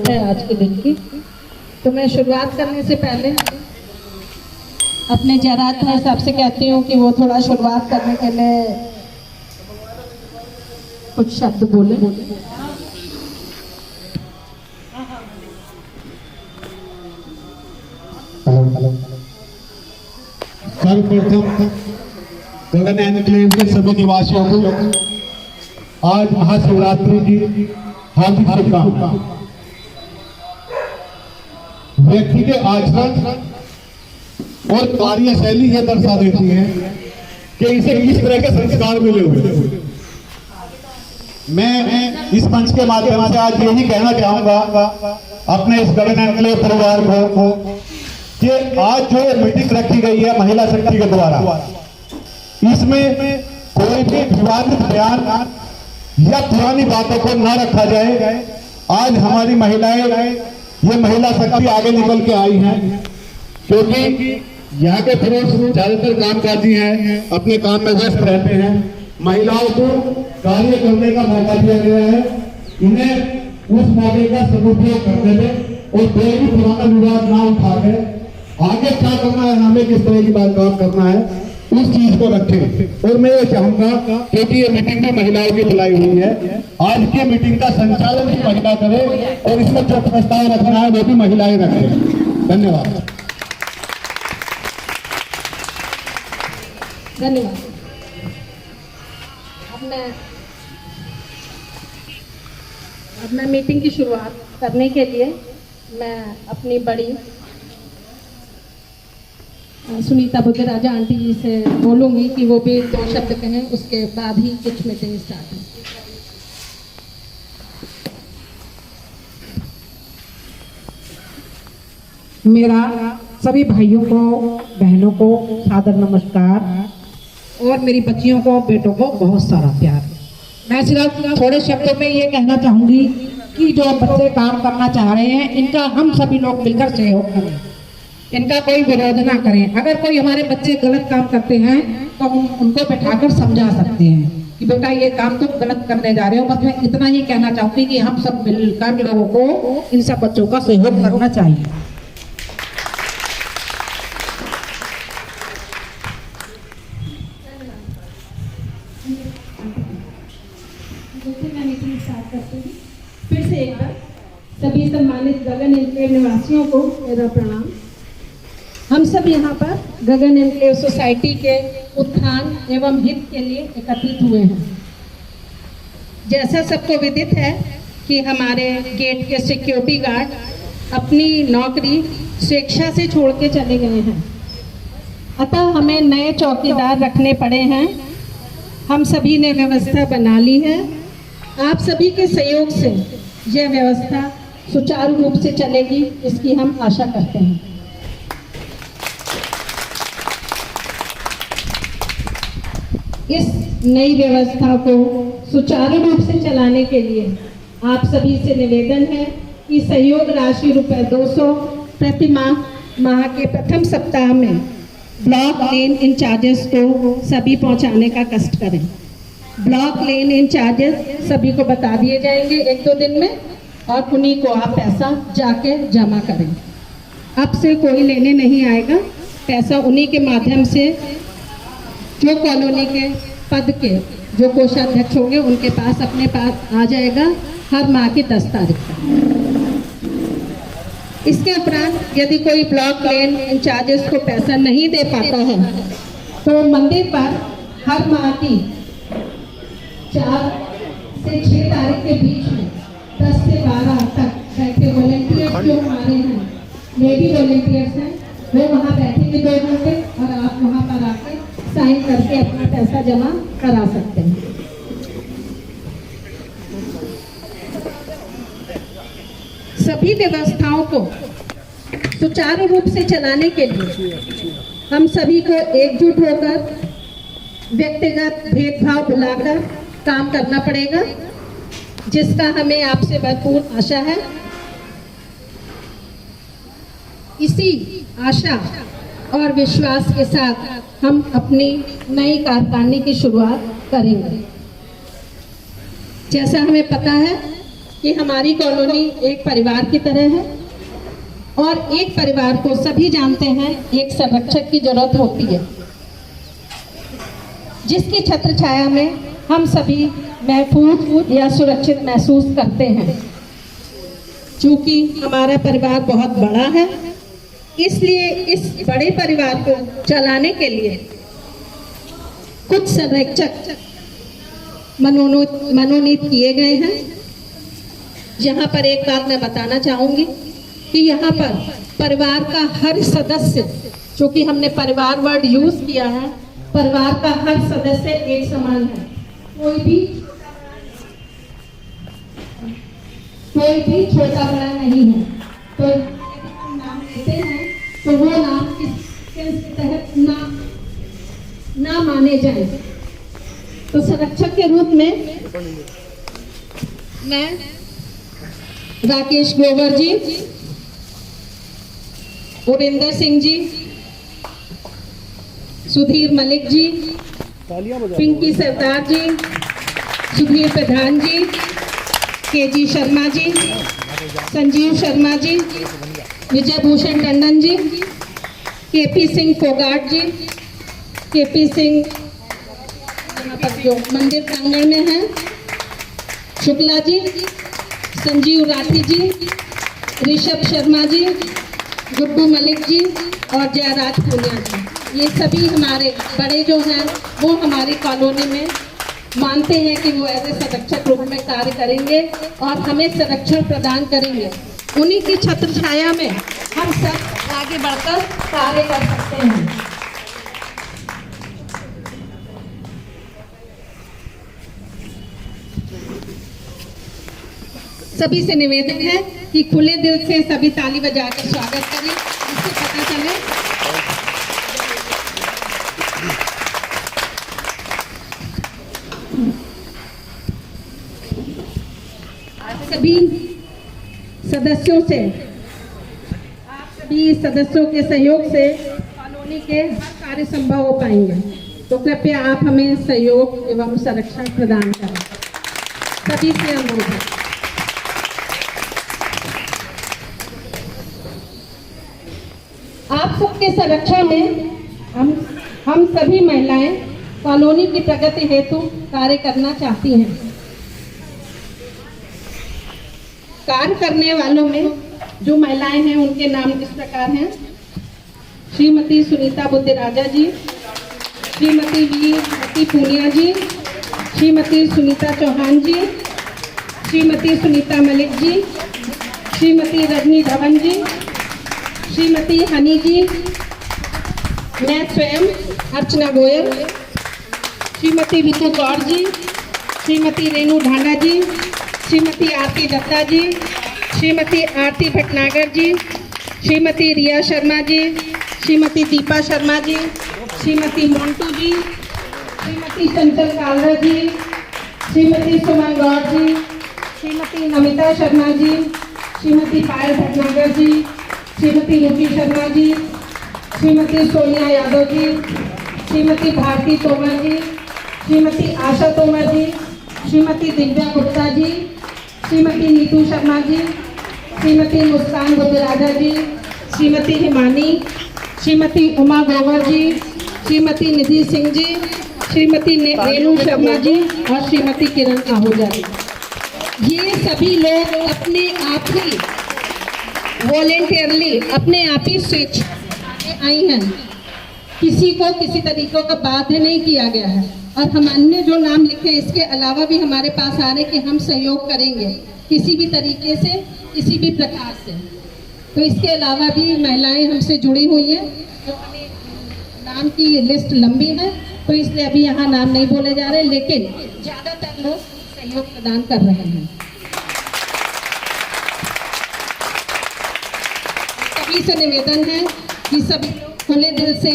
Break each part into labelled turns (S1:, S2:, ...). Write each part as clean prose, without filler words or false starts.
S1: है आज के दिन की। तो मैं शुरुआत करने से पहले अपने जरात भाई साहब से कहती हूँ कि वो थोड़ा शुरुआत करने के लिए कुछ शब्द बोले।
S2: सर्वप्रथम गगन एनक्लेव के सभी निवासियों को आज महाशिवरात्रि की हार्दिक शुभकामनाएं। व्यक्ति के आचरण और कार्यशैली यह दर्शा देती है कि इसे किस तरह के संस्कार मिले हुए। मैं इस मंच के माध्यम से आज यही कहना चाहूंगा अपने इस गगन एनक्लेव परिवार को कि आज जो मीटिंग रखी गई है महिला शक्ति के द्वारा, इसमें कोई भी विवादित बयान या पुरानी बातों को न रखा जाए। आज हमारी महिलाएं ये महिला शक्ति आगे निकल के आई हैं, क्योंकि यहाँ के पुरुष ज्यादातर कामकाजी हैं, अपने काम में व्यस्त रहते हैं। महिलाओं को कार्य करने का मौका दिया गया है, इन्हें उस मौके का सदुपयोग करने में और कोई भी पुराना विवाद ना उठा के आगे क्या करना है, हमें किस तरह की बात काम करना है, उस चीज को रखें। और मैं ये चाहूंगा, क्योंकि ये मीटिंग भी महिलाओं की बुलाई हुई है, आज की मीटिंग का संचालन भी महिला करे और इसमें जो प्रस्ताव रखना है वो भी महिलाएं रखें। धन्यवाद।
S1: धन्यवाद। अब मैं मीटिंग की शुरुआत करने के लिए मैं अपनी बड़ी सुनीता बुद्धराजा आंटी जी से बोलूंगी कि वो भी 2 शब्द कहें, उसके बाद ही कुछ मीटिंग स्टार्ट है।
S3: मेरा सभी भाइयों को, बहनों को सादर नमस्कार और मेरी बच्चियों को, बेटों को बहुत सारा प्यार। मैं सिर्फ थोड़े शब्दों में ये कहना चाहूंगी कि जो बच्चे काम करना चाह रहे हैं, इनका हम सभी लोग मिलकर सहयोग करें, इनका कोई विरोध ना करें। अगर कोई हमारे बच्चे गलत काम करते हैं तो हम उनको बैठाकर समझा सकते हैं कि बेटा ये काम तुम गलत करने जा रहे हो। बस मैं इतना ही कहना चाहूंगी कि हम सब मिलकर लोगों को, इन सब बच्चों का सहयोग करना चाहिए।
S1: मैं मीटिंग स्टार्ट करती हूँ। फिर से एक बार सभी सम्मानित गगन एनक्लेव निवासियों को मेरा प्रणाम। हम सब यहाँ पर गगन एनक्लेव सोसाइटी के उत्थान एवं हित के लिए एकत्रित हुए हैं। जैसा सबको विदित है कि हमारे गेट के सिक्योरिटी गार्ड अपनी नौकरी स्वेच्छा से छोड़ के चले गए हैं, अतः हमें नए चौकीदार रखने पड़े हैं। हम सभी ने व्यवस्था बना ली है। आप सभी के सहयोग से यह व्यवस्था सुचारू रूप से चलेगी, इसकी हम आशा करते हैं। इस नई व्यवस्था को सुचारू रूप से चलाने के लिए आप सभी से निवेदन है कि सहयोग राशि ₹200 प्रति माह के प्रथम सप्ताह में ब्लॉक लेन इंचार्जेस को सभी पहुंचाने का कष्ट करें। ब्लॉक लेन इंचार्जेस सभी को बता दिए जाएंगे 1-2 दिन में, और उन्हीं को आप पैसा जाके जमा करें। अब से कोई लेने नहीं आएगा, पैसा उन्हीं के माध्यम से जो कॉलोनी के पद के जो कोषाध्यक्ष होंगे उनके पास अपने पास आ जाएगा हर माह की 10 तारीख तक। इसके उपरांत यदि कोई ब्लॉक लेन इंचार्जेस को पैसा नहीं दे पाता है तो मंदिर पर हर माह की 4 से 6 तारीख के बीच में 10 से 12 तक बैठे वॉलंटियर्स जो हमारे हैं, लेडी वॉलंटियर्स हैं, वो वहाँ बैठेंगे 2 घंटे और आप वहाँ पर आके साइन करके अपना पैसा जमा करा सकते हैं। सभी व्यवस्थाओं को सुचारू रूप से चलाने के लिए हम सभी को एकजुट होकर व्यक्तिगत भेदभाव भुलाकर काम करना पड़ेगा, जिसका हमें आपसे भरपूर आशा है। इसी आशा और विश्वास के साथ हम अपनी नई कार्यकारिणी की शुरुआत करेंगे। जैसा हमें पता है कि हमारी कॉलोनी एक परिवार की तरह है और एक परिवार को सभी जानते हैं एक संरक्षक की जरूरत होती है, जिसकी छत्र छाया में हम सभी महफूज या सुरक्षित महसूस करते हैं। चूंकि हमारा परिवार बहुत बड़ा है, इसलिए इस बड़े परिवार को चलाने के लिए कुछ संरक्षक मनोनीत किए गए हैं। यहाँ पर एक बात मैं बताना चाहूंगी कि यहाँ पर परिवार का हर सदस्य, चूंकि हमने परिवार वर्ड यूज किया है, परिवार का हर सदस्य एक समान है। कोई भी छोटा बड़ा नहीं है। तो यदि हम नाम लेते हैं तो वो नाम किसके तहत ना माने जाए। तो संरक्षक के रूप में मैं राकेश ग्रोवर जी, उरिंदर सिंह जी, सुधीर मलिक जी, पिंकी सरदार जी, सुधीर प्रधान जी, केजी शर्मा जी, संजीव शर्मा जी, विजय भूषण टंडन जी, केपी सिंह फोगाट जी, केपी सिंह यहाँ पर जो मंदिर प्रांगण में है, शुक्ला जी, संजीव राठी जी, ऋषभ शर्मा जी, गुड्डू मलिक जी और जयराज पुनिया जी, ये सभी हमारे बड़े जो हैं वो हमारी कॉलोनी में मानते हैं कि वो ऐसे संरक्षक रूप में कार्य करेंगे और हमें संरक्षण प्रदान करेंगे। उन्हीं की छत्र छाया में हम सब आगे बढ़कर कार्य कर सकते हैं। सभी से निवेदन है कि खुले दिल से सभी ताली बजाकर स्वागत करें, जिससे पता चले सभी सदस्यों के सहयोग से कॉलोनी के हर कार्य संभव हो पाएंगे। तो कृपया आप हमें सहयोग एवं संरक्षण प्रदान करें। सभी से अनुरोध है। आप सबके संरक्षण में हम सभी महिलाएं कॉलोनी की प्रगति हेतु कार्य करना चाहती हैं। कार्य करने वालों में जो महिलाएं हैं उनके नाम इस प्रकार हैं: श्रीमती सुनीता बुद्धराजा जी, श्रीमती वी पूनिया जी, श्रीमती सुनीता चौहान जी, श्रीमती सुनीता मलिक जी, श्रीमती रजनी धवन जी, श्रीमती हनी जी, मैं स्वयं अर्चना गोयल, श्रीमती वितु कौर जी, श्रीमती रेणु ढांडा जी, श्रीमती आरती दत्ता जी, श्रीमती आरती भटनागर जी, श्रीमती रिया शर्मा जी, श्रीमती दीपा शर्मा जी, श्रीमती मोन्टू जी, श्रीमती चंचल कालरा जी, श्रीमती सुमन गौर जी, श्रीमती नमिता शर्मा जी, श्रीमती पायल भटनागर जी, श्रीमती रुचि शर्मा जी, श्रीमती सोनिया यादव जी, श्रीमती भारती तोमर जी, श्रीमती आशा तोमर जी, श्रीमती दिव्या गुप्ता जी, श्रीमती नीतू शर्मा जी, श्रीमती मुस्कान बुद्धराजा जी, श्रीमती हिमानी, श्रीमती उमा ग्रोवर जी, श्रीमती निधि सिंह जी, श्रीमती रेणु शर्मा जी और श्रीमती किरण आहूजा जी। ये सभी लोग अपने आप ही वॉलेंटियरली, अपने आप ही स्वेच्छा आई हैं। किसी को किसी तरीकों का बाध्य नहीं किया गया है। और हम अन्य जो नाम लिखे इसके अलावा भी हमारे पास आ रहे कि हम सहयोग करेंगे किसी भी तरीके से, किसी भी प्रकार से। तो इसके अलावा भी महिलाएं हमसे जुड़ी हुई हैं। तो नाम की लिस्ट लंबी है, तो इसलिए अभी यहाँ नाम नहीं बोले जा रहे, लेकिन ज़्यादातर लोग सहयोग प्रदान कर रहे हैं। सभी से निवेदन है कि सभी लोग खुले दिल से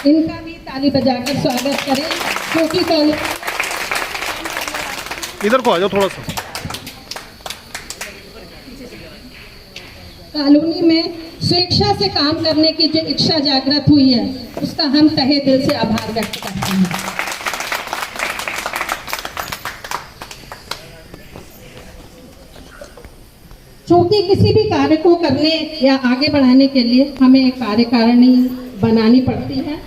S1: इनका भी ताली बजाकर स्वागत करें, क्योंकि
S4: इधर को आ जाओ थोड़ा सा।
S1: कॉलोनी में स्वेच्छा से काम करने की जो इच्छा जागृत हुई है, उसका हम तहे दिल से आभार व्यक्त करते हैं। क्योंकि किसी भी कार्य को करने या आगे बढ़ाने के लिए हमें एक कार्यकारिणी बनानी पड़ती है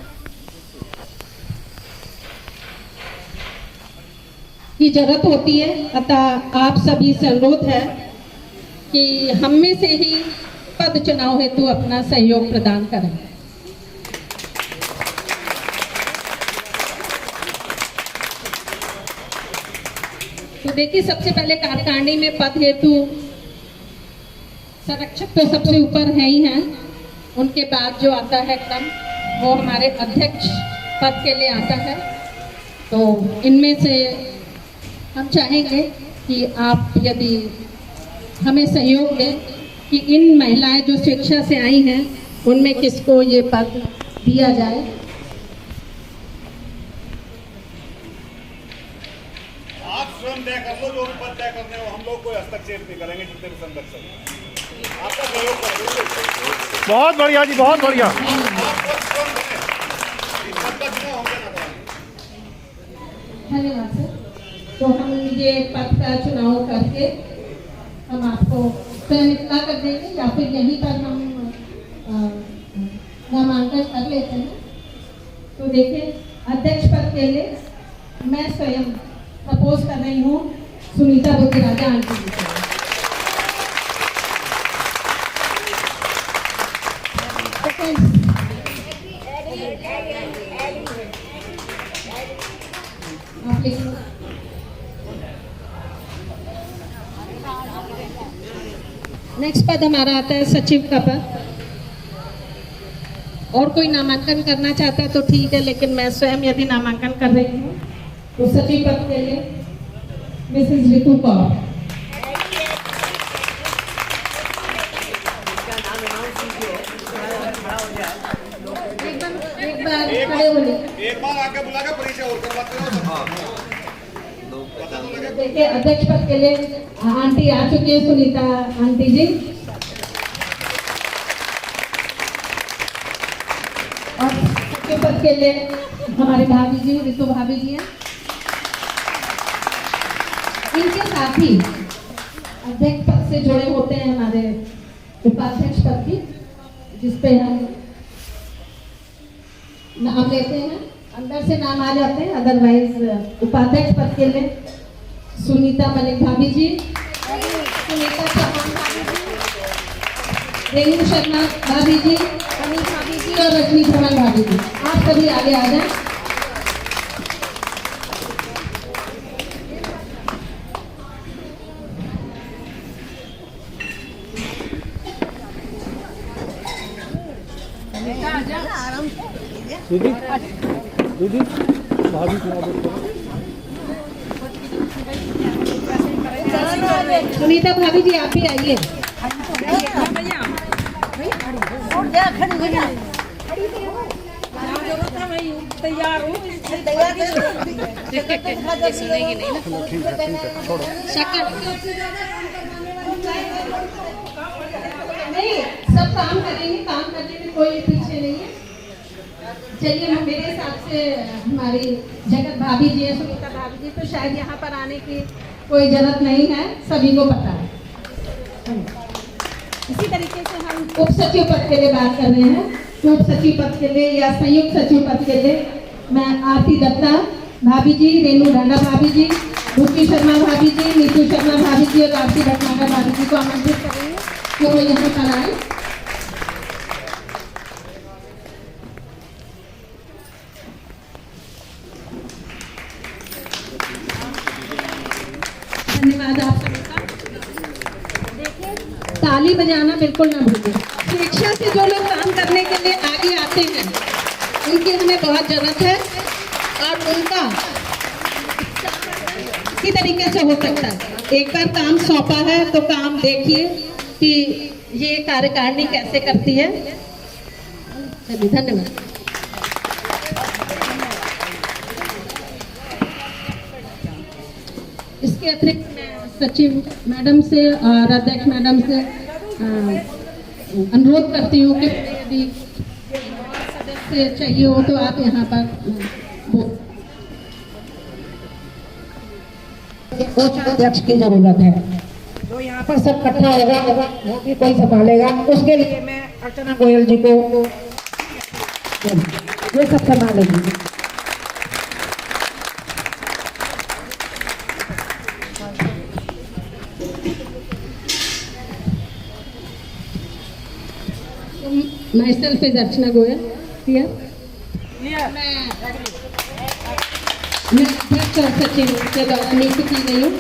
S1: की जरूरत होती है। अतः आप सभी से अनुरोध है कि हम में से ही पद चुनाव हेतु अपना सहयोग प्रदान करें। तो देखिए, सबसे पहले कार्यकारिणी में पद हेतु संरक्षक तो सबसे ऊपर है ही हैं। उनके बाद जो आता है क्रम वो हमारे अध्यक्ष पद के लिए आता है। तो इनमें से हम चाहेंगे कि आप यदि हमें सहयोग दें कि इन महिलाएं जो शिक्षा से आई हैं उनमें किसको ये पद दिया जाए।
S2: आप स्वयं तय कर लो, जो भी पद तय करने हो, हम लोग कोई हस्तक्षेप नहीं करेंगे जितने भी संघर्ष है। आपका सहयोग करेंगे।
S4: बहुत बढ़िया जी, बहुत बढ़िया।
S1: धन्यवाद सर। तो हम ये पद का चुनाव करके हम आपको स्वयं इत्तला कर देंगे या फिर यहीं पर हम नामांकन कर लेते हैं। तो देखिए, अध्यक्ष पद के लिए मैं स्वयं प्रपोज कर रही हूँ सुनीता बुद्धिराजा आंटी जी को। आप लिखिए। नेक्स्ट पद हमारा आता है सचिव का पद। और कोई नामांकन करना चाहता है तो ठीक है, लेकिन मैं स्वयं यदि नामांकन कर रही हूँ तो सचिव पद के लिए मिसेस रितु कौर। एक बार खड़े होने,
S2: एक बार आके बुला के परिचय और करवाते हो।
S1: देखिए, अध्यक्ष पद के लिए आंटी आ चुकी है, सुनीता आंटी जी। और सचिव पद के लिए हमारे भाभी जी, रितु भाभी जी हैं। इनके साथ ही अध्यक्ष पद से जुड़े होते हैं हमारे उपाध्यक्ष पद की, जिसपे हम नाम लेते हैं, अंदर से नाम आ जाते हैं। अदरवाइज उपाध्यक्ष पद के लिए सुनीता मलिक भाभी जी, सुनीता चौहान भाभी जी, रेणु शर्मा भाभी जी, अनिल भाभी जी और रजनी धवन भाभी जी। आप सभी आगे आ जाएं।
S4: दीदी भाभी
S1: सुनीता भाभी जी, आप भी आइए।
S5: तैयार हो
S1: नहीं, सब काम करेंगे, काम करने में कोई पीछे नहीं है। चलिए, मेरे हिसाब से हमारी जगत भाभी जी है, सुनीता भाभी जी, तो शायद यहाँ पर आने की कोई जरूरत नहीं है, सभी को पता है। इसी तरीके से हम उप सचिव पद के लिए बात कर रहे हैं। उप सचिव पद के लिए या संयुक्त सचिव पद के लिए मैं आरती दत्ता भाभी जी, रेणु ढांडा भाभी जी, रुचि शर्मा भाभी जी, नीतू शर्मा भाभी जी और आरती भटनागर भाभी जी को आमंत्रित करेंगे कि वो यहाँ पर आए। धन्यवाद आप सभी का। देखिए, ताली बजाना बिल्कुल ना भूलें। शिक्षा से जो लोग काम करने के लिए आगे आते हैं उनकी हमें बहुत जरूरत है, और उनका इसी तरीके से हो सकता है। एक बार काम सौंपा है तो काम देखिए कि ये कार्यकारिणी कैसे करती है। चलिए, धन्यवाद। इसके अतिरिक्त मैं सचिव मैडम से और अध्यक्ष मैडम से अनुरोध करती हूँ कि यदि सदस्य चाहिए हो तो आप यहाँ पर
S3: कोषाध्यक्ष की जरूरत है। यहाँ पर सब इकट्ठा होगा वो भी कोई संभालेगा, उसके लिए मैं अर्चना गोयल जी को ये सब संभालेगी।
S1: Myself is Archana Goyal here. मैं अध्यक्ष और सचिव के द्वारा नियुक्त की गई हूँ।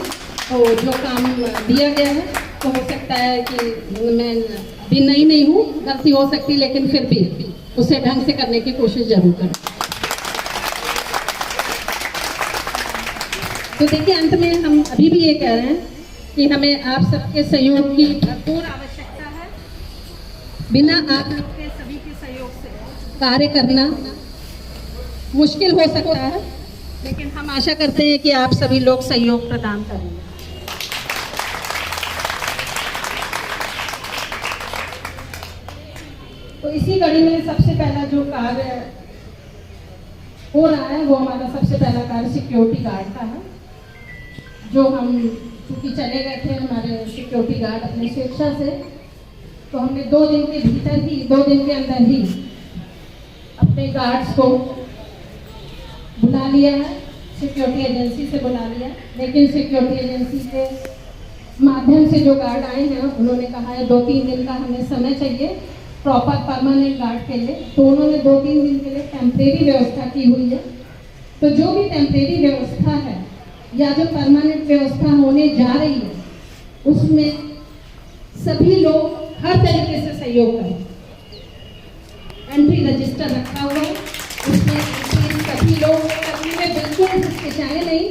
S1: तो जो काम दिया गया है तो हो सकता है कि मैं अभी नई नहीं हूँ, गलती हो सकती, लेकिन फिर भी उसे ढंग से करने की कोशिश जरूर करूँ। तो देखिए, अंत में हम अभी भी ये कह रहे हैं कि हमें आप सबके सहयोग की भरपूर आवश्यकता है। बिना आप लोग के सभी के सहयोग से कार्य करना मुश्किल हो सकता है, लेकिन हम आशा करते हैं कि आप सभी लोग सहयोग प्रदान करेंगे। तो इसी कड़ी में सबसे पहला जो कार्य हो रहा है वो हमारा सबसे पहला कार्य सिक्योरिटी गार्ड का है, जो हम चूंकि चले गए थे हमारे सिक्योरिटी गार्ड अपने स्वेच्छा से, तो हमने 2 दिन के भीतर ही 2 दिन के अंदर ही अपने गार्ड्स को बुला लिया है, सिक्योरिटी एजेंसी से बुला लिया। लेकिन सिक्योरिटी एजेंसी के माध्यम से जो गार्ड आए हैं उन्होंने कहा है 2-3 दिन का हमें समय चाहिए प्रॉपर परमानेंट गार्ड के लिए। तो उन्होंने 2-3 दिन के लिए टेम्परेरी व्यवस्था की हुई है। तो जो भी टेम्परेरी व्यवस्था है या जो परमानेंट व्यवस्था होने जा रही है उसमें सभी लोग हर तरीके से सहयोग करें। एंट्री रजिस्टर रखा हुआ है, उसमें सभी लोग करने में बिल्कुल हिचकिचाए नहीं।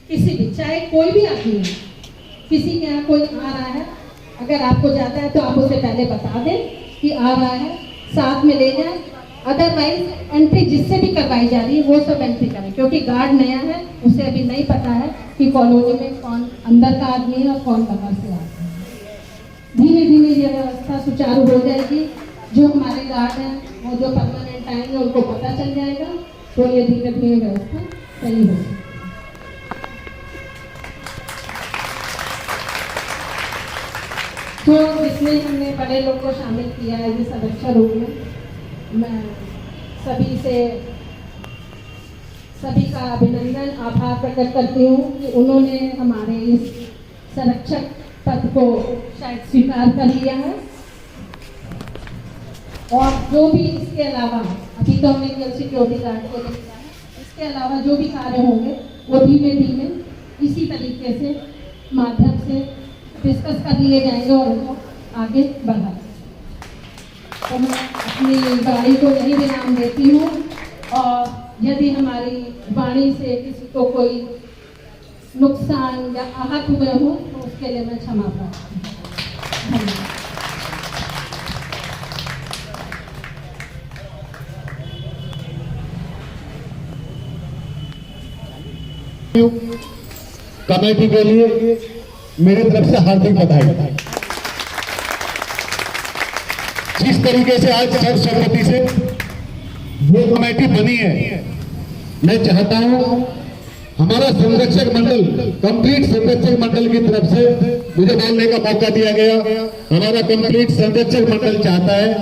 S1: किसी भी, चाहे कोई भी आदमी है, किसी के यहाँ कोई आ रहा है, अगर आपको जाता है तो आप उसे पहले बता दें कि आ रहा है, साथ में ले जाए। अदरवाइज एंट्री जिससे भी करवाई जा रही है वो सब एंट्री करें, क्योंकि गार्ड नया है, उसे अभी नहीं पता है कि कॉलोनी में कौन अंदर का आदमी है और कौन बाहर से आता है। धीमे धीमे ये व्यवस्था सुचारू हो जाएगी। जो हमारे गार्ड हैं वो जो परमानेंट आएंगे उनको पता चल जाएगा, तो ये धीरे धीरे व्यवस्था सही होगी। तो इसमें हमने बड़े लोग को शामिल किया है इस सुरक्षा रूप में। मैं सभी का अभिनंदन आभार प्रकट करती हूँ कि उन्होंने हमारे इस संरक्षक पद को शायद स्वीकार कर लिया है। और जो भी इसके अलावा, अभी तो हमने केवल सिक्योरिटी गार्ड को देखा है, इसके अलावा जो भी कार्य होंगे वो धीमे धीमे इसी तरीके से माध्यम से डिस्कस कर लिए जाएंगे और उनको आगे बढ़ाएंगे। तो मैं अपनी गाड़ी को यही विराम देती हूँ, और यदि हमारी वाणी से किसी को कोई नुकसान या आहत हुए हो तो उसके लिए मैं क्षमा प्रार्थी हूँ। धन्यवाद।
S2: कमेटी के लिए मेरी तरफ से हार्दिक बधाई। जिस तरीके से आज सर्वसम्मति से ये कमेटी बनी है, मैं चाहता हूं हमारा संरक्षक मंडल, कंप्लीट संरक्षक मंडल की तरफ से मुझे बोलने का मौका दिया गया। हमारा कंप्लीट संरक्षक मंडल चाहता है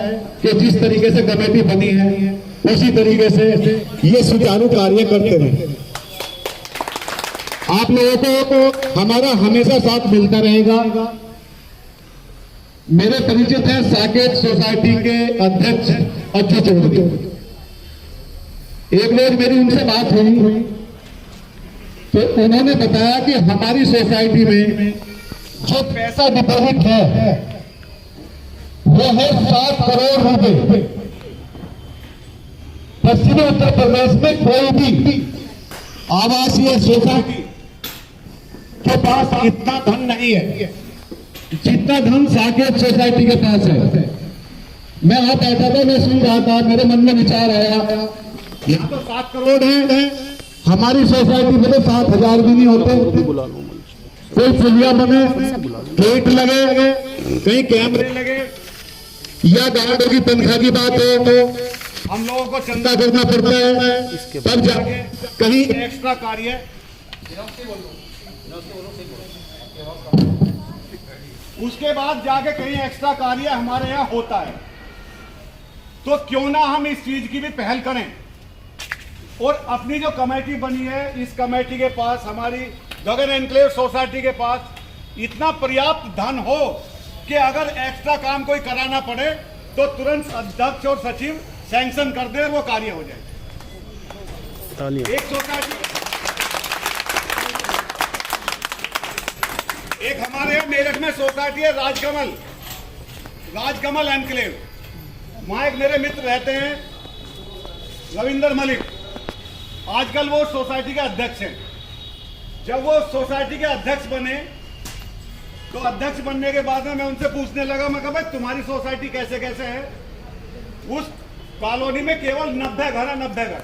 S2: कि जिस तरीके से कमेटी बनी है उसी तरीके से ये सुचारू कार्य करते रहे। आप लोगों को हमारा हमेशा साथ मिलता रहेगा। मेरे परिचित हैं साकेत सोसाइटी के अध्यक्ष अच्युत चौधरी। एक रोज मेरी उनसे बात हुई तो उन्होंने बताया कि हमारी सोसाइटी में जो पैसा डिपॉजिट है वो है 7 करोड़ रुपए। पश्चिमी उत्तर प्रदेश में कोई भी आवासीय सोसाइटी के पास इतना धन नहीं है जितना धन साकेत सोसाइटी के पास है। मैं वहां बैठा था, मैं सुन रहा था, मेरे मन में विचार आया, यहाँ तो 7 करोड़ है, हमारी सोसाइटी में तो 7,000 भी नहीं होते। कोई पुलिया बने, गेट लगे, कहीं कैमरे लगे, या गार्डों की तनख्वाह की बात है तो हम लोगों को चंदा करना पड़ता है, तब जाके कहीं एक्स्ट्रा कार्य
S6: उसके बाद जाके कहीं एक्स्ट्रा कार्य हमारे यहाँ होता है, तो क्यों ना हम इस चीज की भी पहल करें। और अपनी जो कमेटी बनी है, इस कमेटी के पास, हमारी गगन एनक्लेव सोसाइटी के पास इतना पर्याप्त धन हो कि अगर एक्स्ट्रा काम कोई कराना पड़े तो तुरंत अध्यक्ष और सचिव सैंक्शन कर दे, वो कार्य हो जाए। एक सोसाइटी, एक हमारे यहाँ मेरठ में सोसाइटी है राजकमल, राजकमल एनक्लेव। वहाँ एक मेरे मित्र रहते हैं रविंदर मलिक, आजकल वो सोसाइटी के अध्यक्ष हैं। जब वो सोसाइटी के अध्यक्ष बने तो अध्यक्ष बनने के बाद में मैं उनसे पूछने लगा, मैं कहा भाई तुम्हारी सोसाइटी कैसे कैसे है? उस कॉलोनी में केवल 90 घर है, 90 घर।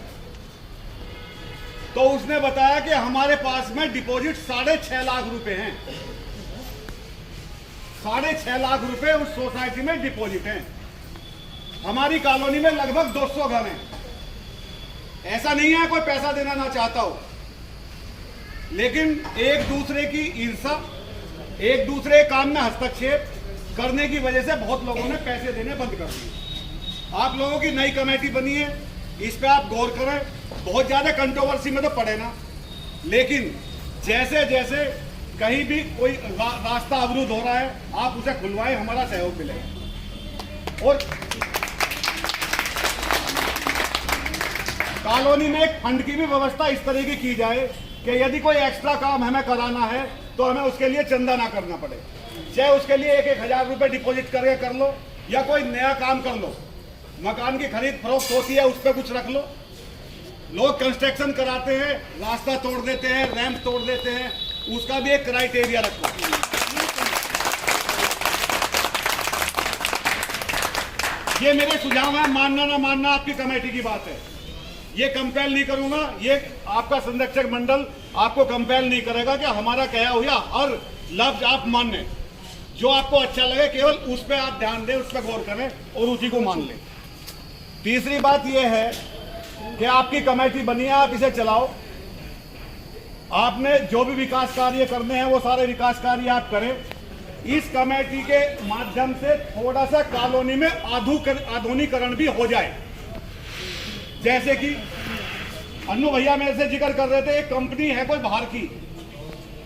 S6: तो उसने बताया कि हमारे पास में डिपॉजिट 6.5 लाख रुपए हैं, 6.5 लाख रुपए उस सोसाइटी में डिपॉजिट हैं। हमारी कॉलोनी में लगभग 200 घर हैं। ऐसा नहीं है कोई पैसा देना ना चाहता हो, लेकिन एक दूसरे की ईर्ष्या, एक दूसरे काम में हस्तक्षेप करने की वजह से बहुत लोगों ने पैसे देने बंद कर दिए। आप लोगों की नई कमेटी बनी है, इस पे आप गौर करें। बहुत ज्यादा कंट्रोवर्सी में तो पड़े ना, लेकिन जैसे जैसे कहीं भी कोई रास्ता अवरुद्ध हो रहा है, आप उसे खुलवाएं, हमारा सहयोग मिलेगा। और कॉलोनी में एक फंड की भी व्यवस्था इस तरह की जाए कि यदि कोई एक्स्ट्रा काम हमें कराना है तो हमें उसके लिए चंदा ना करना पड़े। चाहे उसके लिए 1-1 हजार रुपए डिपॉजिट करके कर लो, या कोई नया काम कर लो, मकान की खरीद फरोख्त होती है उस पर कुछ रख लो। लोग कंस्ट्रक्शन कराते हैं, रास्ता तोड़ देते हैं, रैंप तोड़ देते हैं, उसका भी एक क्राइटेरिया रखो। ये मेरे सुझाव है, मानना ना मानना आपकी कमेटी की बात है। ये कंपेल नहीं करूंगा, ये आपका संरक्षक मंडल आपको कंपेल नहीं करेगा कि हमारा कहा हुआ हर लफ्ज आप माने। जो आपको अच्छा लगे केवल उस पर आप ध्यान दें, उस पर गौर करें और उसी को मान लें। तीसरी बात यह है कि आपकी कमेटी बनी है, आप इसे चलाओ। आपने जो भी विकास कार्य करने हैं वो सारे विकास कार्य आप करें। इस कमेटी के माध्यम से थोड़ा सा कॉलोनी में आधुनिकीकरण भी हो जाए। जैसे कि अन्नू भैया मेरे से जिक्र कर रहे थे, एक कंपनी है कोई बाहर की,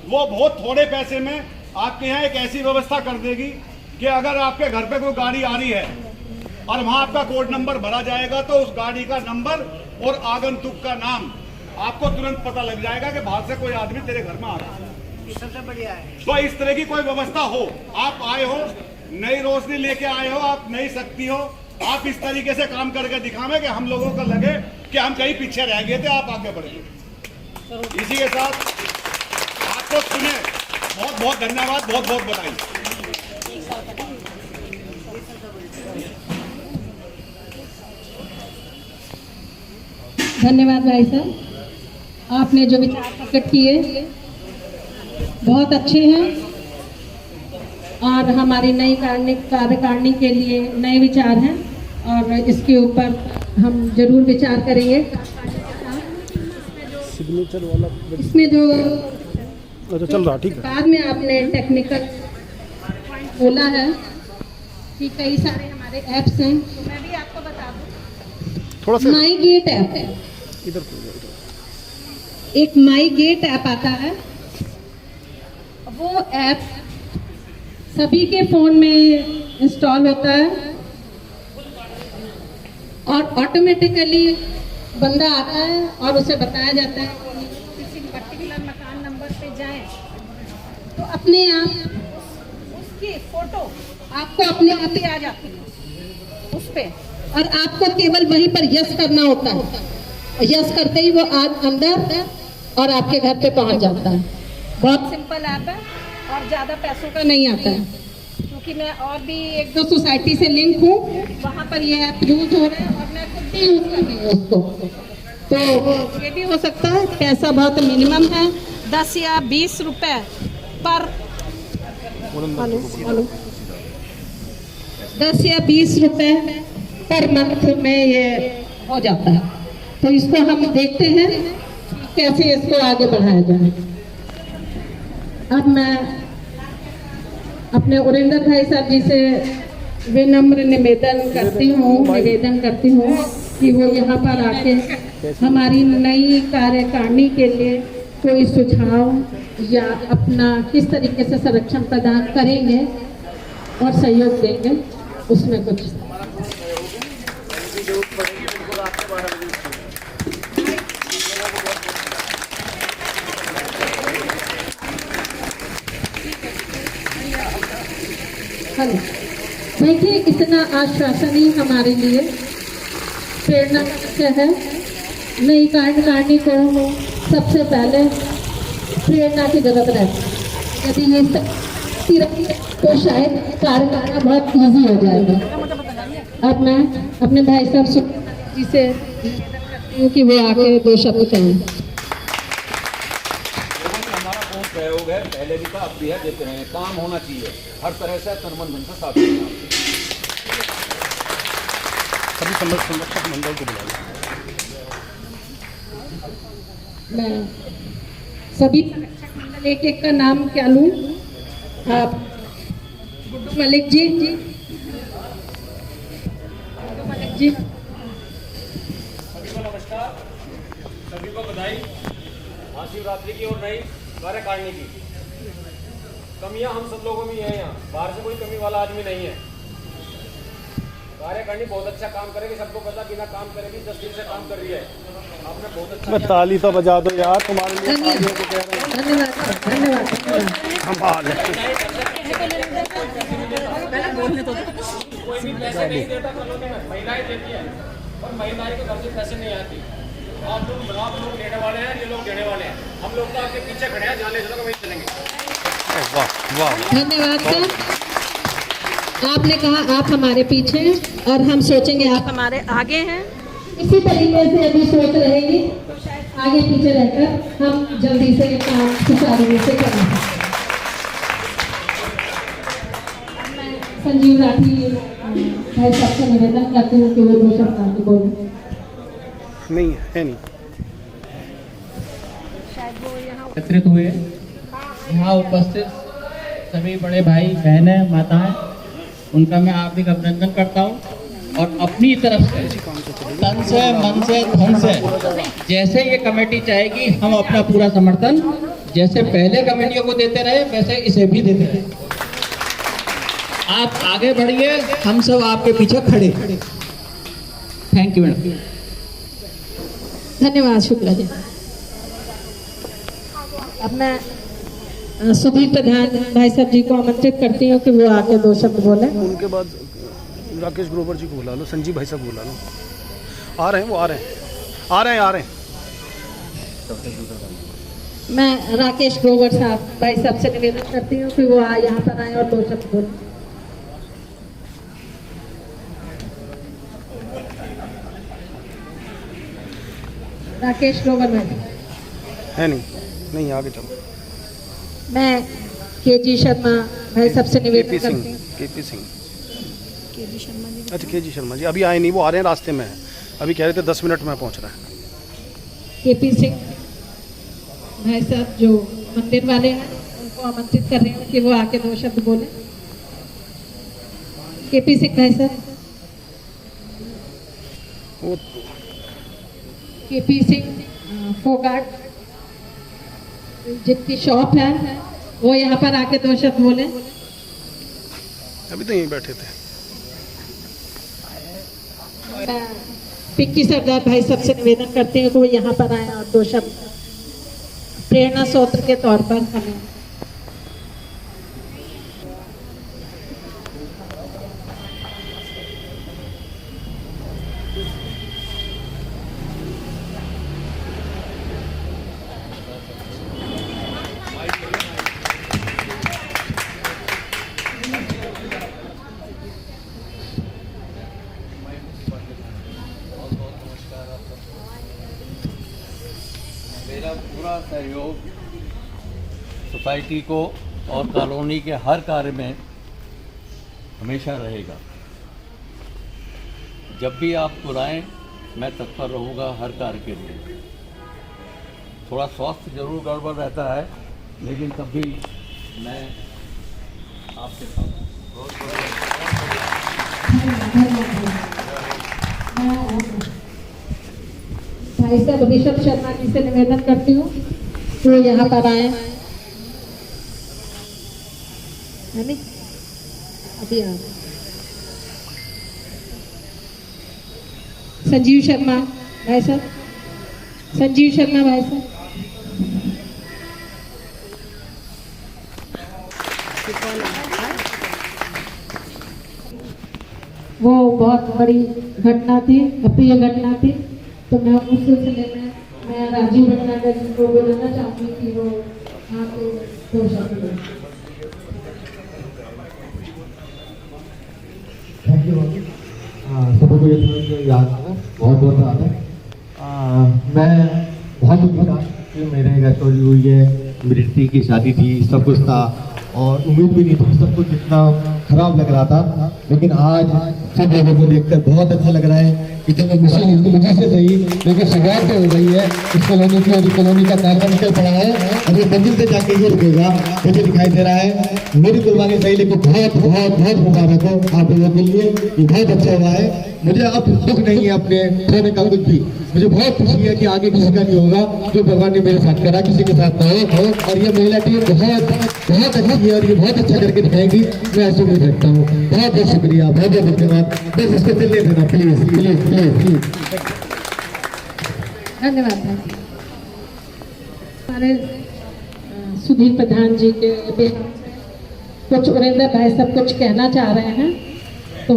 S6: वो बहुत थोड़े पैसे में आपके यहाँ एक ऐसी व्यवस्था कर देगी कि अगर आपके घर पे कोई गाड़ी आ रही है और वहां आपका कोड नंबर भरा जाएगा तो उस गाड़ी का नंबर और आगंतुक का नाम आपको तुरंत पता लग जाएगा कि बाहर से कोई आदमी तेरे घर में आ रहा है। सबसे बढ़िया है। तो इस तरह की कोई व्यवस्था हो, आप आए हो, नई रोशनी लेके आए हो, आप नई शक्ति हो, आप इस तरीके से काम करके दिखावे कि हम लोगों को लगे कि हम कहीं पीछे रह गए थे, आप आगे बढ़ गए। इसी के साथ आपको सुने बहुत बहुत धन्यवाद, बहुत बहुत बधाई।
S1: धन्यवाद भाई साहब, आपने जो विचार प्रकट किए बहुत अच्छे हैं और हमारी नई कार्यकारिणी के लिए नए विचार हैं और इसके ऊपर हम जरूर विचार करेंगे।
S4: सिग्नेचर वाला
S1: इसमें जो
S4: अच्छा चल रहा, ठीक है।
S1: बाद में आपने टेक्निकल बोला है कि कई सारे हमारे ऐप्स हैं, मैं भी आपको बता दूं।
S4: थोड़ा सा
S1: माई गेट ऐप है,
S4: इधर
S1: एक माई गेट ऐप आता है। वो ऐप सभी के फोन में इंस्टॉल होता है और ऑटोमेटिकली बंदा आता है और उसे बताया जाता है कि किसी पर्टिकुलर मकान नंबर पे जाएं तो अपने आप उसकी फोटो आपको अपने आप ही आ जाती है उस पे, और आपको केवल वहीं पर यस करना होता है। यस करते ही वो अंदर और आपके घर पे पहुंच जाता है। बहुत सिंपल ऐप है और ज़्यादा पैसों का नहीं आता है, क्योंकि मैं और भी 1-2 सोसाइटी से लिंक हूँ, वहाँ पर ये ऐप यूज हो रहा है और मैं खुद भी यूज कर रही हूँ उसको। तो ये भी हो सकता है, पैसा बहुत मिनिमम है, 10 या 20 रुपए पर 10 या 20 रुपए पर मंथ में ये हो जाता है। तो इसको हम देखते हैं कैसे इसको आगे बढ़ाया जाए। अब मैं अपने उरिंदर भाई साहब जी से विनम्र निवेदन करती हूँ कि वो यहाँ पर आके हमारी नई कार्यकारिणी के लिए कोई सुझाव या अपना किस तरीके से संरक्षण प्रदान करेंगे और सहयोग देंगे, उसमें कुछ हेलो। देखिए, इतना आश्वासन ही हमारे लिए प्रेरणा है। नई कार्यकारिणी को सबसे पहले प्रेरणा की जरूरत रहती है। यदि ये सब तो शायद कार्य करना बहुत इजी हो जाएगा। अब मैं अपने भाई साहब जी से करती हूँ कि वो आके 2 शब्द कहें।
S7: हमारा कौन सहयोग है, पहले भी था, अब भी है, देते हैं। काम होना चाहिए हर तरह से, तन मन धन से साथ देना।
S4: सभी संरक्षक मंडल को बुलाया।
S1: मैं सभी संरक्षक मंडल एक का नाम क्या लूं? आप गुड्डू मलिक जी,
S7: सभी को नमस्कार, सभी को बधाई महाशिवरात्रि की और नई कार्यकारिणी की। कमियां हम सब लोगों में ही है, यहाँ बाहर से कोई कमी वाला आदमी नहीं है। कार्यकारिणी बहुत अच्छा काम करेगी, सबको पता, बिना काम करेगी 10 दिन से काम कर रही है। आपने बहुत अच्छा
S4: मैं ताली तो बजा दो यार, तुम्हारे लिए तालियों को कह रहे हैं।
S1: धन्यवाद।
S4: कमाल है।
S7: कोई भी पैसे नहीं देता कॉलोनी में, महिलाएं देती है और महिलाएं के घर से पैसे नहीं आती। आप लोग लेने वाले हैं, ये लोग देने वाले हैं। हम लोग तो आपके पीछे खड़े हैं, जहाँ ले चलोगे वहीं चलेंगे।
S4: वाह वाह।
S1: धन्यवाद सर। आपने कहा आप हमारे पीछे हैं और हम सोचेंगे आप हमारे आगे हैं। इसी तरीके से अभी सोच रहेगी तो शायद आगे पीछे रहकर हम जल्दी से ये काम सुचारू रूप से करेंगे। मैं संजीव राठी भाई साहब से निवेदन करती हूँ कि वो 2 शब्द आगे बोलें।
S4: नहीं है नहीं।
S8: एकत्रित हुए यहाँ उपस्थित सभी बड़े भाई बहनें माताएं, उनका मैं हार्दिक अभिनंदन करता हूँ और अपनी तरफ से तन से मन से धन से जैसे ये कमेटी चाहेगी हम अपना पूरा समर्थन जैसे पहले कमेटियों को देते रहे वैसे इसे भी देते रहे। आप आगे बढ़िए, हम सब आपके पीछे खड़े। Thank you madam.
S1: धन्यवाद शुक्ला जी। अब मैं सुधीर प्रधान भाई साहब जी को आमंत्रित करती हूँ कि वो आके 2 शब्द बोले।
S4: उनके बाद राकेश ग्रोवर जी को बुला लो, संजीव भाई साहब बुला लो। आ रहे हैं, वो आ रहे हैं, आ रहे हैं।
S1: मैं राकेश ग्रोवर साहब भाई साहब से निवेदन करती हूँ कि वो यहाँ पर आए और 2 शब्द बोले। राकेश ग्रोवर भाई
S4: है नहीं आगे चलो।
S1: मैं केजी शर्मा भाई साहब से निवेदन करती हूँ।
S4: केपी सिंह अच्छा केजी शर्मा जी अभी आए नहीं, वो आ रहे हैं, रास्ते में है। अभी कह रहे थे 10 मिनट में पहुंच रहा है।
S1: केपी सिंह भाई साहब जो मंदिर वाले हैं उनको आमंत्रित कर रही हूँ कि वो आके 2 शब्द बोले। केपी सिंह भाई साहब।
S4: वो
S1: केपी सिंह फोगाट जिनकी शॉप है वो यहाँ पर आके 2 शब्द बोले।
S4: अभी तो यहीं बैठे थे।
S1: मैं पिंकी सरदार भाई साहब से निवेदन करती हूँ कि वो यहाँ पर आए और 2 शब्द प्रेरणा स्रोत के तौर पर हमें।
S9: मेरा पूरा सहयोग सोसाइटी को और कॉलोनी के हर कार्य में हमेशा रहेगा। जब भी आप बुलाएं मैं तत्पर रहूँगा हर कार्य के लिए। थोड़ा स्वास्थ्य जरूर गड़बड़ रहता है, लेकिन तब भी मैं आपके साथ
S1: भाई साहब ऋषभ शर्मा जी से निवेदन करती हूँ तो यहाँ पर आए, है नहीं अभी आ संजीव शर्मा भाई साहब, संजीव शर्मा भाई साहब। वो बहुत बड़ी घटना थी, अप्रिय घटना थी, तो मैं उस सिलसिले में मैं राजीव भटनागर जी को बुलाना चाहूँगी कि वो आपको दो शब्द बोलें।
S10: Thank you. सबको ये समझ याद है, बहुत बहुत याद है। मैं बहुत दुखी था कि मेरे घर चोरी हुई है, मेरी बेटी की शादी थी, सब कुछ था और उम्मीद भी नहीं थी, सब कुछ इतना खराब लग रहा था। लेकिन आज सब लोगों को देखकर बहुत अच्छा लग रहा है कि जब मुझे से सही लेकिन शुरुआत हो गई है इस कॉलोनी की, और इस कॉलोनी का कार्य निकल पड़ा है और ये मंजिल से जाके ये रुकेगा, मुझे दिखाई दे रहा है। मेरी कुर्बानी सही, लेकिन बहुत बहुत बहुत मुबारक हो आप लोगों के लिए, ये बहुत अच्छा हुआ है। मुझे अब दुख नहीं है अपने खोने का कुछ भी, मुझे बहुत खुशी है कि आगे किसी का नहीं होगा जो भगवान ने मेरे साथ करा, किसी के साथ ना हो। और ये महिला टीम बहुत बहुत अच्छी है और ये बहुत अच्छा करके दिखाएगी, मैं ऐसे भी रखता हूँ। बहुत बहुत शुक्रिया, बहुत बहुत धन्यवाद। बस इसको चलने देना प्लीज प्लीज प्लीज प्लीज।
S1: धन्यवाद भाई। हमारे सुधीर प्रधान जी के कुछ उरेंद्र भाई सब कुछ कहना चाह रहे हैं, तो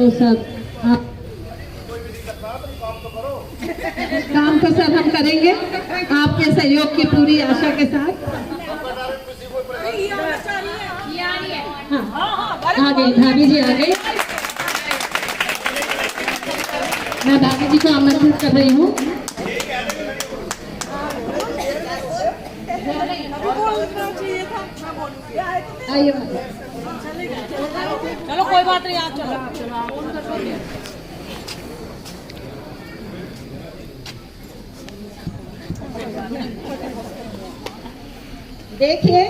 S1: सब आप काम तो सर हम करेंगे आपके सहयोग की पूरी आशा के साथ। हाँ आ गई भाभी जी, आ गई। मैं भाभी जी को आमंत्रित कर रही हूँ। आइए
S5: चलो कोई बात नहीं, आप चलो।
S11: देखिए,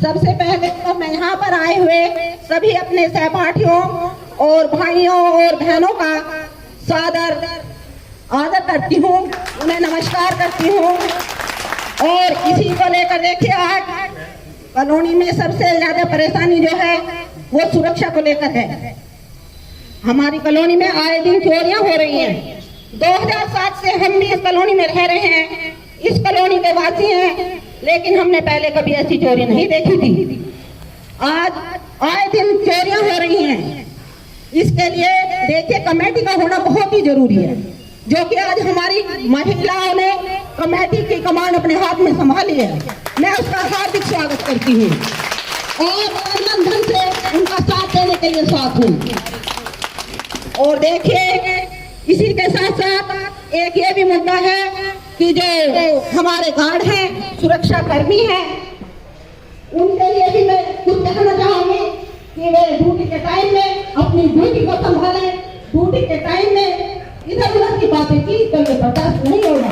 S11: सबसे पहले तो मैं यहाँ पर आए हुए सभी अपने सहपाठियों और भाइयों और बहनों का सादर आदर करती हूँ, उन्हें नमस्कार करती हूँ। और इसी को लेकर देखिए, आज कॉलोनी में सबसे ज्यादा परेशानी जो है वो सुरक्षा को लेकर है। हमारी कॉलोनी में आए दिन चोरियां हो रही हैं। 2007 से हम भी इस कॉलोनी में रह रहे हैं, इस कॉलोनी के वासी हैं, लेकिन हमने पहले कभी ऐसी चोरी नहीं देखी थी। आज आए दिन चोरियां हो रही हैं। इसके लिए देखिए कमेटी का होना बहुत ही जरूरी है, जो कि आज हमारी महिलाओं ने कमेटी की कमान अपने हाथ में संभाली है। मैं उसका हार्दिक स्वागत करती हूँ और आनंद धन से उनका साथ देने के लिए साथ हूँ। और देखिए, इसी के साथ साथ एक ये भी मुद्दा है कि जो हमारे गार्ड हैं, सुरक्षा कर्मी हैं, उनके लिए भी मैं कुछ कहना चाहूंगी कि वे ड्यूटी के टाइम में अपनी ड्यूटी को संभालें। ड्यूटी के टाइम में इधर उधर की बातें की तो ये बर्दाश्त नहीं होगा।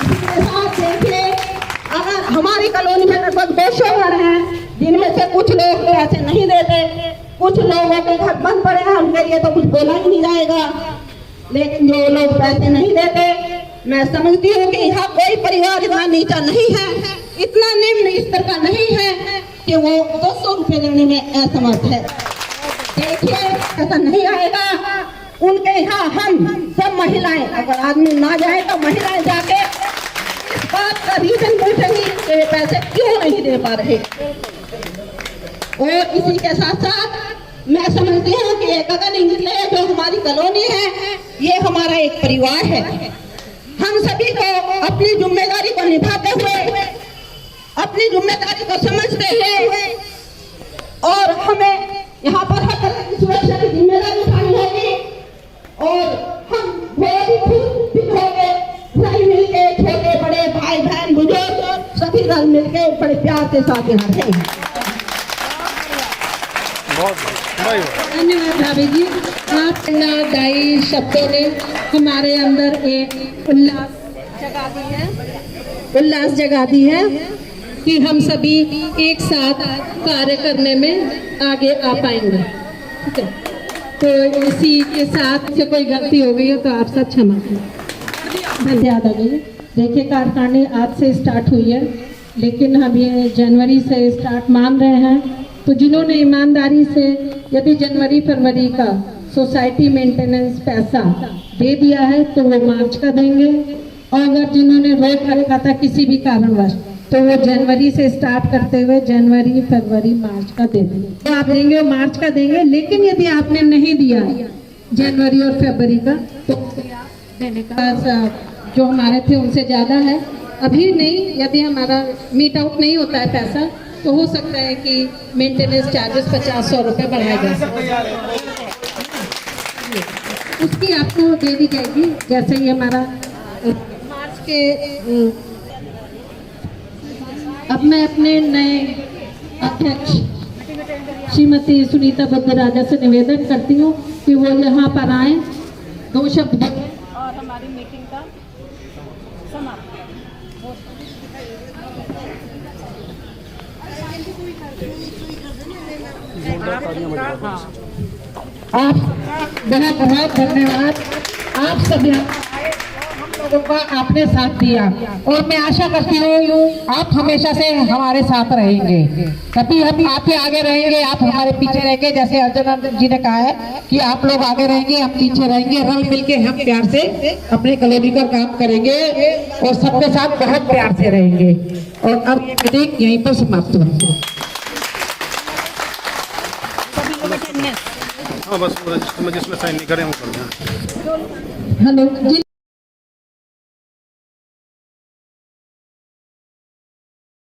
S11: इसके साथ देखिए, अगर हमारी कॉलोनी में लगभग 200 घर हैं, जिनमें से कुछ लोग पैसे नहीं देते, कुछ लोगों के घर बंद पड़े हैं, उनके लिए तो कुछ बोला ही नहीं जाएगा। लेकिन जो लोग पैसे नहीं देते, मैं समझती हूँ कि यहाँ कोई परिवार इतना नीचा नहीं है, इतना निम्न स्तर का नहीं है कि वो 200 रुपए देने में असमर्थ है। देखिए, ऐसा नहीं आएगा। उनके यहाँ हम सब महिलाएं, अगर आदमी ना जाए तो महिलाएं जाके इस बात का रीजन पूछेंगी कि वे पैसे क्यों नहीं दे पा रहे। और इसी के साथ साथ मैं समझती हूँ कि एक गगन इंग्लिश जो हमारी कॉलोनी है, ये हमारा एक परिवार है। हम सभी को अपनी जिम्मेदारी को निभाते हुए, अपनी जिम्मेदारी को समझते हुए, और हमें यहाँ पर हर तरह की सुरक्षा की जिम्मेदारी उठानी होगी। और हम बहुत ही खुश हो गए, भाई मिलके, छोटे बड़े भाई बहन बुजुर्ग सभी रल मिलके बड़े प्यार के साथ यहाँ रहेंगे।
S1: धन्यवाद भाभी जी, आप दाई शब्दों ने हमारे अंदर एक उल्लास जगा दी है। कि हम सभी एक साथ कार्य करने में आगे आ पाएंगे। ठीक है, तो इसी के साथ से कोई गलती हो गई हो तो आप सब क्षमा करें। धन्यवाद। देखिए, कारखाने आज से स्टार्ट हुई है, लेकिन हम ये जनवरी से स्टार्ट मान रहे हैं। तो जिन्होंने ईमानदारी से यदि जनवरी फरवरी का सोसाइटी मेंटेनेंस पैसा दे दिया है तो वो मार्च का देंगे, और अगर जिन्होंने रोक रखा था किसी भी कारणवश तो वो जनवरी से स्टार्ट करते हुए जनवरी फरवरी मार्च का दे देंगे। तो आप देंगे वो मार्च का देंगे, लेकिन यदि आपने नहीं दिया जनवरी और फरवरी का तो देने का जो हमारे थे उनसे ज़्यादा है। अभी नहीं, यदि हमारा मीट आउट नहीं होता है पैसा तो हो सकता है कि मेंटेनेंस चार्जेस 50-100 रुपये बढ़ाया जा सकता, उसकी आपको दे दी जाएगी। जैसे ही हमारा मार्च के अब मैं अपने नए अध्यक्ष श्रीमती सुनीता बुद्धराजा से निवेदन करती हूँ कि वो यहाँ पर आए, 2 शब्द और हमारी मीटिंग का समाप्त।
S3: आप बहुत बहुत धन्यवाद। आप सभी हम लोगों का आपने साथ दिया, और मैं आशा करती हूँ आप हमेशा से हमारे साथ रहेंगे। कभी हम आपके आगे रहेंगे, आप हमारे पीछे रहेंगे। जैसे अर्जुन जी ने कहा है कि आप लोग आगे रहेंगे, हम पीछे रहेंगे। रल मिलके हम प्यार से अपने कॉलोनी का काम करेंगे और सबके साथ बहुत प्यार से रहेंगे। और अब ये मीटिंग यहीं पर समाप्त होगी।
S4: हाँ बस, जिसमें साइन नहीं करें वो कर दें।
S1: हेलो।